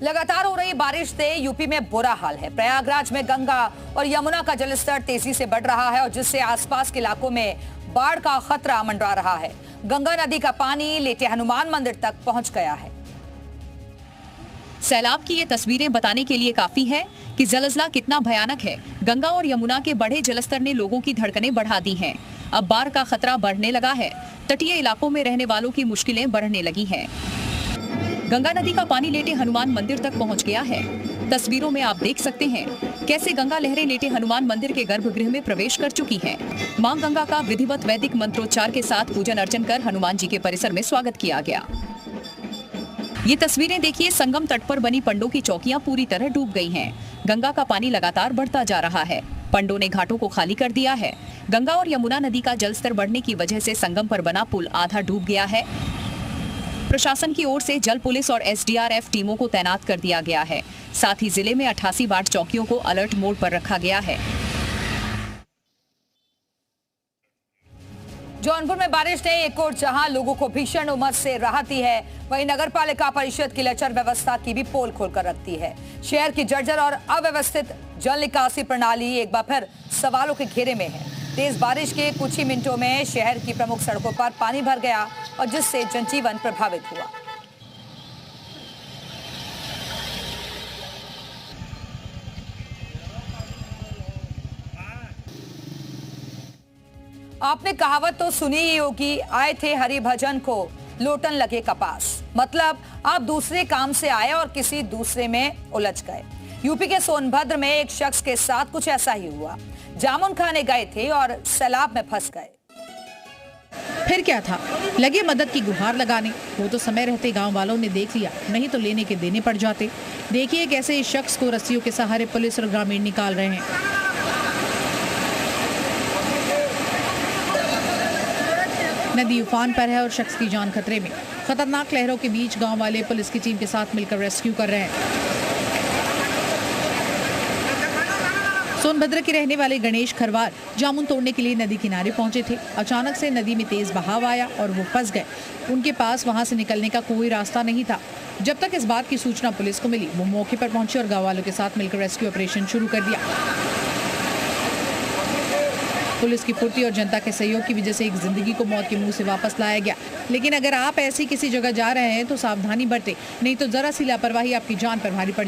लगातार हो रही बारिश से यूपी में बुरा हाल है। प्रयागराज में गंगा और यमुना का जलस्तर तेजी से बढ़ रहा है और जिससे आसपास के इलाकों में बाढ़ का खतरा मंडरा रहा है। गंगा नदी का पानी लेटे हनुमान मंदिर तक पहुंच गया है। सैलाब की ये तस्वीरें बताने के लिए काफी है कि ज़लज़ला कितना भयानक है। गंगा और यमुना के बढ़े जलस्तर ने लोगों की धड़कनें बढ़ा दी हैं। अब बाढ़ का खतरा बढ़ने लगा है। तटीय इलाकों में रहने वालों की मुश्किलें बढ़ने लगी हैं। गंगा नदी का पानी लेटे हनुमान मंदिर तक पहुंच गया है। तस्वीरों में आप देख सकते हैं कैसे गंगा लहरें लेटे हनुमान मंदिर के गर्भगृह में प्रवेश कर चुकी हैं। मां गंगा का विधिवत वैदिक मंत्रोच्चार के साथ पूजन अर्चन कर हनुमान जी के परिसर में स्वागत किया गया। ये तस्वीरें देखिए, संगम तट पर बनी पंडों की चौकियां पूरी तरह डूब गई हैं। गंगा का पानी लगातार बढ़ता जा रहा है। पंडों ने घाटों को खाली कर दिया है। गंगा और यमुना नदी का जलस्तर बढ़ने की वजह से संगम पर बना पुल आधा डूब गया है। प्रशासन की ओर से जल पुलिस और एसडीआरएफ टीमों को तैनात कर दिया गया है। साथ ही जिले में 88 बाढ़ चौकियों को अलर्ट मोड पर रखा गया है। जौनपुर में बारिश ने एक और जहां लोगों को भीषण उमस से राहत दी है, वहीं नगर पालिका परिषद की लचर व्यवस्था की भी पोल खोलकर रखती है। शहर की जर्जर और अव्यवस्थित जल निकासी प्रणाली एक बार फिर सवालों के घेरे में है। तेज बारिश के कुछ ही मिनटों में शहर की प्रमुख सड़कों पर पानी भर गया और जिससे जनजीवन प्रभावित हुआ। आपने कहावत तो सुनी ही होगी, आए थे हरि भजन को लोटन लगे कपास। मतलब आप दूसरे काम से आए और किसी दूसरे में उलझ गए। यूपी के सोनभद्र में एक शख्स के साथ कुछ ऐसा ही हुआ। जामुन खाने गए थे और सैलाब में फंस गए। फिर क्या था, लगे मदद की गुहार लगाने। वो तो समय रहते गांव वालों ने देख लिया, नहीं तो लेने के देने पड़ जाते। देखिए कैसे इस शख्स को रस्सियों के सहारे पुलिस और ग्रामीण निकाल रहे हैं। नदी उफान पर है और शख्स की जान खतरे में। खतरनाक लहरों के बीच गांव वाले पुलिस की टीम के साथ मिलकर रेस्क्यू कर रहे हैं। सोनभद्र के रहने वाले गणेश खरवार जामुन तोड़ने के लिए नदी किनारे पहुंचे थे। अचानक से नदी में तेज बहाव आया और वो फंस गए। उनके पास वहां से निकलने का कोई रास्ता नहीं था। जब तक इस बात की सूचना पुलिस को मिली, वो मौके पर पहुंचे और गांव वालों के साथ मिलकर रेस्क्यू ऑपरेशन शुरू कर दिया। पुलिस की फुर्ती और जनता के सहयोग की वजह से एक जिंदगी को मौत के मुंह से वापस लाया गया। लेकिन अगर आप ऐसी किसी जगह जा रहे हैं तो सावधानी बरतें, नहीं तो जरा सी लापरवाही आपकी जान पर भारी पड़ जाए।